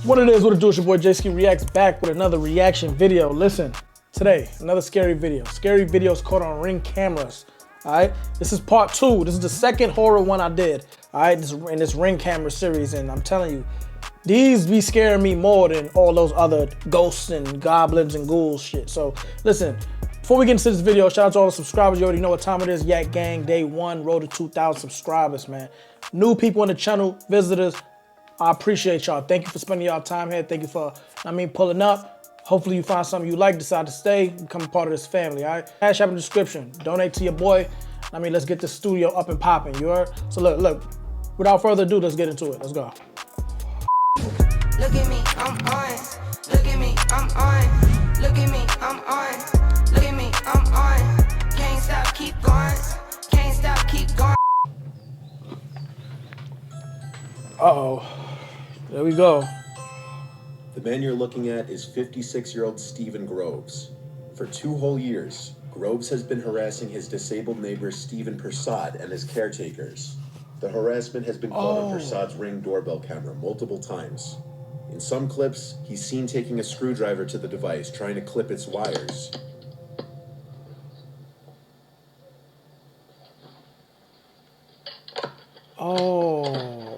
What it is, what it do, it's your boy J-Ski Reacts back with another reaction video. Listen, today, another scary video. Scary videos caught on Ring cameras, all right? This is part 2. This is the second horror one I did, all right, in this Ring camera series, and I'm telling you, these be scaring me more than all those other ghosts and goblins and ghouls shit. So, listen, before we get into this video, shout out to all the subscribers. You already know what time it is. Yak Gang, day 1, road to 2,000 subscribers, man. New people on the channel, visitors, I appreciate y'all. Thank you for spending y'all time here. Thank you for, pulling up. Hopefully you find something you like, decide to stay, become a part of this family, all right? CashApp in the description. Donate to your boy. Let's get this studio up and popping, you heard? So look, without further ado, let's get into it. Let's go. Look at me, I'm on. Look at me, I'm on. Look at me, I'm on. Look at me, I'm on. Can't stop, keep going. Can't stop, keep going. Uh-oh. There we go. The man you're looking at is 56-year-old Stephen Groves. For 2 whole years, Groves has been harassing his disabled neighbor Stephen Persad and his caretakers. The harassment has been caught on Persad's Ring doorbell camera multiple times. In some clips, he's seen taking a screwdriver to the device, trying to clip its wires. Oh.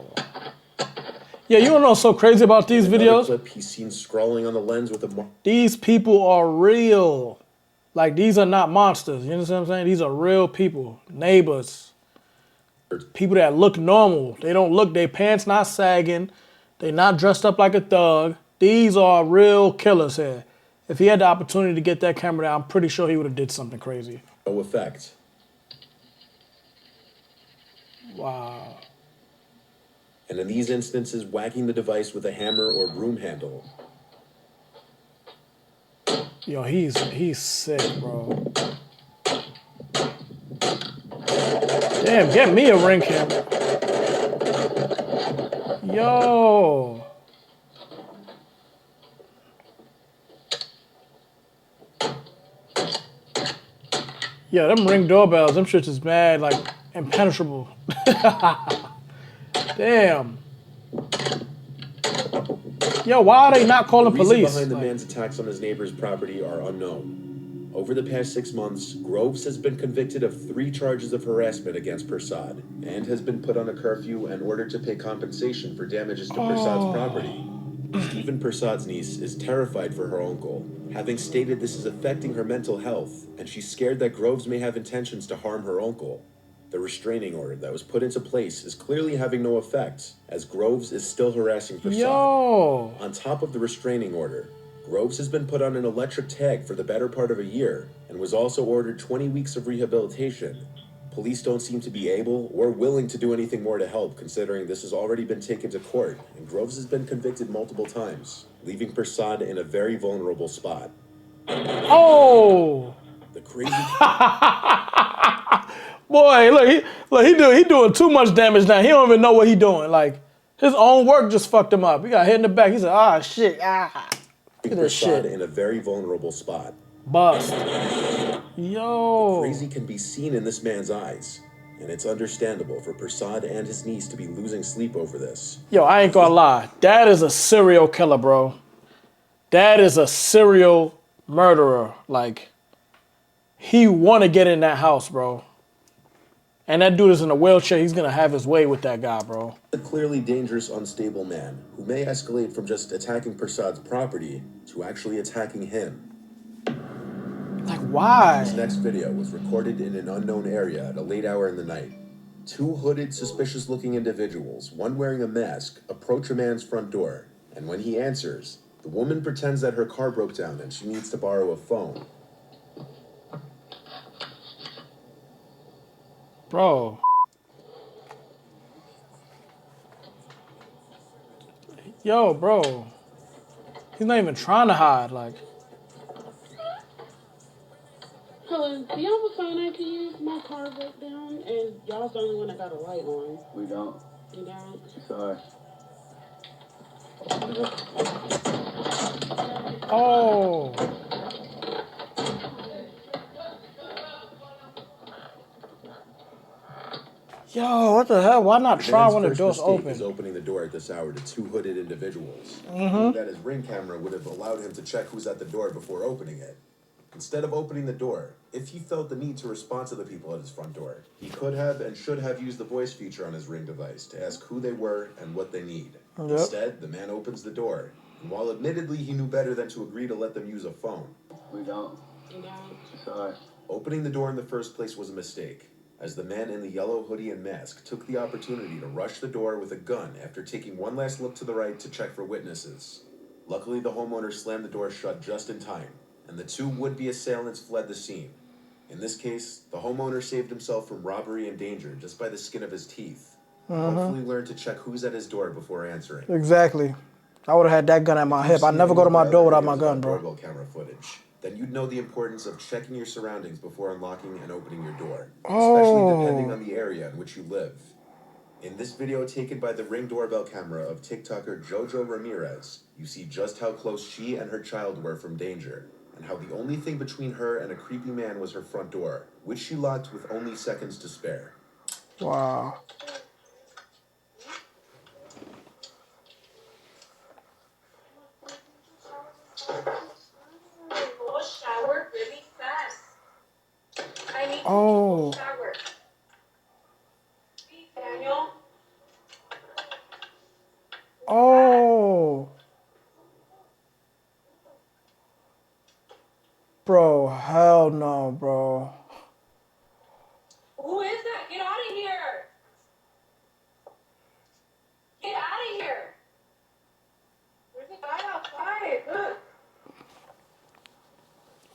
Yeah, you don't know what's so crazy about these videos? Clip, he's seen scrawling on the lens with a... These people are real. Like, these are not monsters. You understand what I'm saying? These are real people, neighbors, people that look normal. They don't look, their pants not sagging. They not dressed up like a thug. These are real killers here. If he had the opportunity to get that camera down, I'm pretty sure he would have did something crazy. No effect. Wow. And in these instances, whacking the device with a hammer or broom handle. Yo, he's sick, bro. Damn, get me a Ring camera. Yo. Yeah, them Ring doorbells, them shits is mad, like, impenetrable. Damn. Yo, why are they not calling police? The reason behind the man's attacks on his neighbor's property are unknown. Over the past 6 months, Groves has been convicted of 3 charges of harassment against Persad and has been put on a curfew and ordered to pay compensation for damages to Persad's property. Stephen Persad's niece is terrified for her uncle, having stated this is affecting her mental health, and she's scared that Groves may have intentions to harm her uncle. The restraining order that was put into place is clearly having no effect, as Groves is still harassing Persad. Yo. On top of the restraining order, Groves has been put on an electric tag for the better part of a year and was also ordered 20 weeks of rehabilitation. Police don't seem to be able or willing to do anything more to help, considering this has already been taken to court, and Groves has been convicted multiple times, leaving Persad in a very vulnerable spot. Oh! The crazy... Boy, look, he doing too much damage now. He don't even know what he doing. Like, his own work just fucked him up. He got hit in the back. He said, ah, shit, ah. Look at this shit. In a very vulnerable spot. Bust. Yo. The crazy can be seen in this man's eyes, and it's understandable for Persad and his niece to be losing sleep over this. Yo, I ain't gonna lie. That is a serial killer, bro. That is a serial murderer. Like, he wanna get in that house, bro. And that dude is in a wheelchair. He's gonna have his way with that guy, bro. A clearly dangerous, unstable man who may escalate from just attacking Persad's property to actually attacking him. Like, why? This next video was recorded in an unknown area at a late hour in the night. 2 hooded, suspicious-looking individuals, one wearing a mask, approach a man's front door. And when he answers, the woman pretends that her car broke down and she needs to borrow a phone. Bro. Yo, bro. He's not even trying to hide, like. Hello, do y'all have a phone I can use? My car broke down, and y'all's the only one that got a light on. We don't. You don't? Sorry. Oh. Yo, what the hell? Why not The try man's when the first door's mistake is open? opening the door at this hour to two hooded individuals. He knew that his ring camera would have allowed him to check who's at the door before opening it. Instead of opening the door, if he felt the need to respond to the people at his front door, he could have and should have used the voice feature on his Ring device to ask who they were and what they need. Yep. Instead, the man opens the door, and while admittedly he knew better than to agree to let them use a phone, We don't. You don't. Sorry. opening the door in the first place was a mistake, as the man in the yellow hoodie and mask took the opportunity to rush the door with a gun after taking one last look to the right to check for witnesses. Luckily, the homeowner slammed the door shut just in time, and the two would-be assailants fled the scene. In this case, the homeowner saved himself from robbery and danger just by the skin of his teeth. Hopefully learned to check who's at his door before answering. Exactly. I would have had that gun at my If hip. you've I seen never any go to of my my door other without my videos gun, about bro. doorbell camera footage, then you'd know the importance of checking your surroundings before unlocking and opening your door, especially depending on the area in which you live. In this video taken by the Ring doorbell camera of TikToker Jojo Ramirez, you see just how close she and her child were from danger, and how the only thing between her and a creepy man was her front door, which she locked with only seconds to spare. Wow. Go shower really fast. I need to Oh. go shower. Daniel, Oh. Bro, hell no, bro. who is that? Get out of here. Get out of here. There's a guy outside. Look.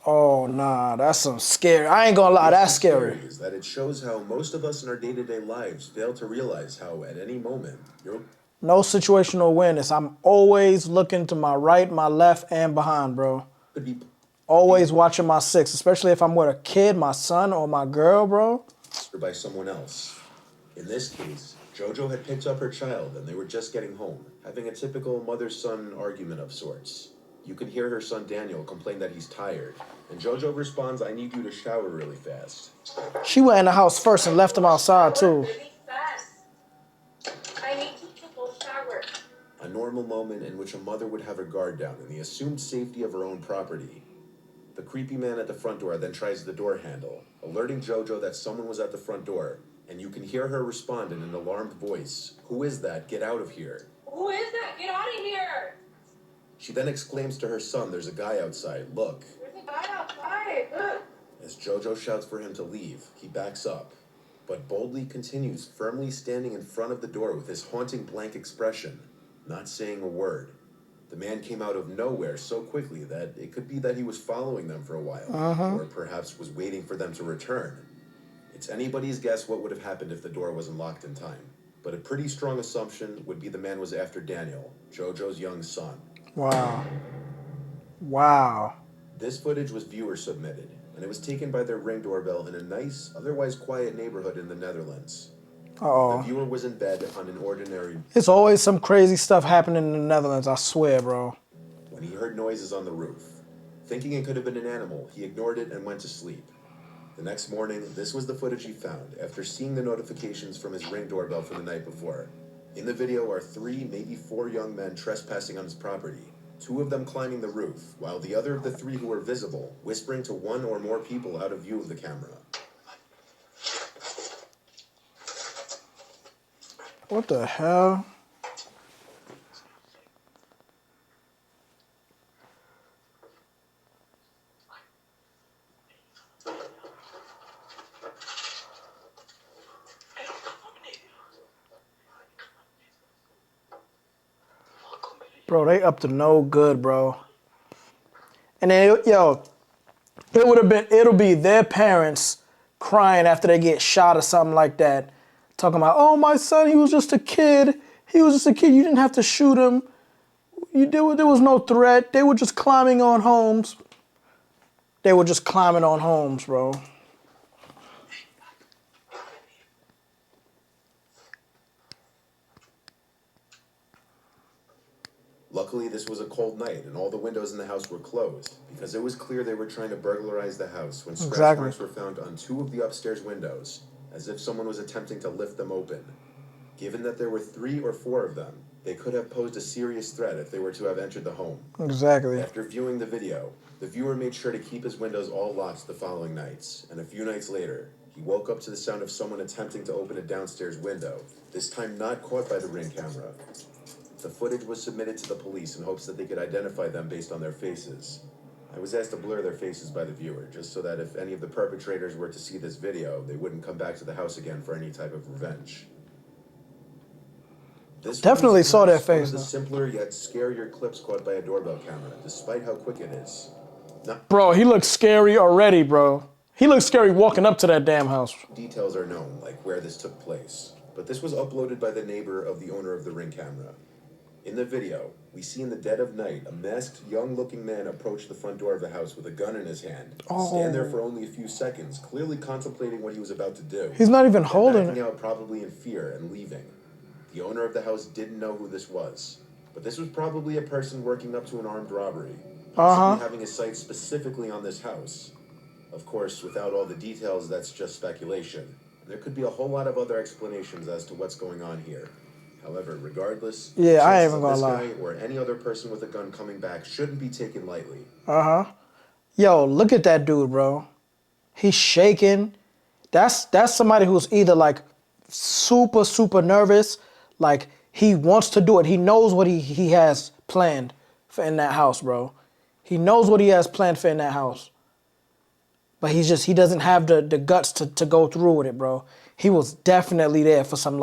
Oh, nah, that's some scary. I ain't gonna lie, that's What's scary. Is that it shows how most of us in our day-to-day lives fail to realize how at any moment you're No situational awareness. I'm always looking to my right, my left, and behind, bro. could be Always watching my six, especially if I'm with a kid, my son, or my girl, bro. by someone else. In this case, Jojo had picked up her child and they were just getting home, having a typical mother-son argument of sorts. You can hear her son Daniel complain that he's tired, and Jojo responds, "I need you to shower really fast." She went in the house first and left him outside, Shower too. really fast. I need to go shower. A normal moment in which a mother would have her guard down in the assumed safety of her own property. The creepy man at the front door then tries the door handle, alerting Jojo that someone was at the front door, and you can hear her respond in an alarmed voice, "Who is that? Get out of here." Who is that? Get out of here. She then exclaims to her son, "There's a guy outside, look." There's a guy outside. Look. As Jojo shouts for him to leave, he backs up, but boldly continues, firmly standing in front of the door with his haunting blank expression, not saying a word. The man came out of nowhere so quickly that it could be that he was following them for a while, or perhaps was waiting for them to return. It's anybody's guess what would have happened if the door wasn't locked in time, but a pretty strong assumption would be the man was after Daniel, Jojo's young son. Wow. Wow. This footage was viewer submitted, and it was taken by their Ring doorbell in a nice, otherwise quiet neighborhood in the Netherlands. The Uh-oh. viewer was in bed on an ordinary It's always some crazy stuff happening in the Netherlands, I swear, bro. when he heard noises on the roof. Thinking it could have been an animal, he ignored it and went to sleep. The next morning, this was the footage he found after seeing the notifications from his Ring doorbell from the night before. In the video are 3, maybe 4 young men trespassing on his property, 2 of them climbing the roof, while the other of the 3 who were visible, whispering to 1 or more people out of view of the camera. What the hell? Bro, they up to no good, bro. And then, yo, it'll be their parents crying after they get shot or something like that. Talking about, oh, my son, he was just a kid. He was just a kid. You didn't have to shoot him. There was no threat. They were just climbing on homes. They were just climbing on homes, bro. Luckily, this was a cold night, and all the windows in the house were closed, because it was clear they were trying to burglarize the house when scratch Exactly. marks were found on 2 of the upstairs windows, as if someone was attempting to lift them open. Given that there were 3 or 4 of them, they could have posed a serious threat if they were to have entered the home. Exactly. After viewing the video, the viewer made sure to keep his windows all locked the following nights, and a few nights later, he woke up to the sound of someone attempting to open a downstairs window, this time not caught by the Ring camera. The footage was submitted to the police in hopes that they could identify them based on their faces. I was asked to blur their faces by the viewer, just so that if any of the perpetrators were to see this video, they wouldn't come back to the house again for any type of revenge. This Definitely saw their face, one of the though. simpler yet scarier clips caught by a doorbell camera, despite how quick it is. Bro, he looks scary already, bro. He looks scary walking up to that damn house. Details are known, like where this took place, but this was uploaded by the neighbor of the owner of the Ring camera. In the video, we see in the dead of night a masked, young-looking man approach the front door of the house with a gun in his hand, stand there for only a few seconds, clearly contemplating what he was about to do. He's not even holding backing it. out, probably in fear, and leaving. The owner of the house didn't know who this was, but this was probably a person working up to an armed robbery, possibly having his sights specifically on this house. Of course, without all the details, that's just speculation. There could be a whole lot of other explanations as to what's going on here. However, regardless, Yeah, I ain't chances even of gonna this lie. guy or any other person with a gun coming back shouldn't be taken lightly. Yo, look at that dude, bro. He's shaking. That's somebody who's either like super nervous, like he wants to do it. He knows what he has planned for in that house, bro. He knows what he has planned for in that house. But he doesn't have the guts to go through with it, bro. He was definitely there for some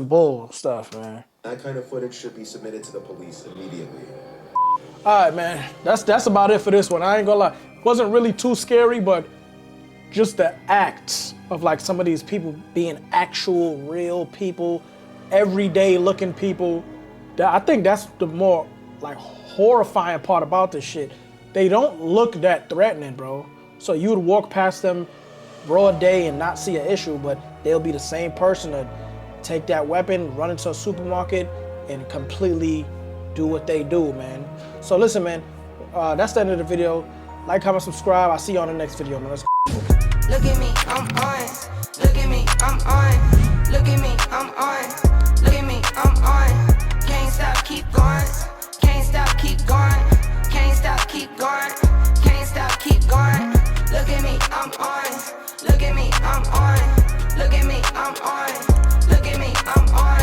bull stuff, man. That kind of footage should be submitted to the police immediately. All right, man. That's about it for this one. I ain't gonna lie. It wasn't really too scary, but just the acts of like some of these people being actual real people, everyday looking people. I think that's the more like horrifying part about this shit. They don't look that threatening, bro. So you would walk past them broad day and not see an issue, but they'll be the same person to take that weapon, run into a supermarket, and completely do what they do, man. So listen, man, that's the end of the video. Like, comment, subscribe. I'll see you on the next video, man. Let's go. Look at me, I'm on. Look at me, I'm on. Look at me, I'm on. Look at me, I'm on. Can't stop, keep going. Can't stop, keep going. Can't stop, keep going. Can't stop, keep going. Look at me, I'm on. Look at me, I'm on. Look at me, I'm on. Look at me, I'm on.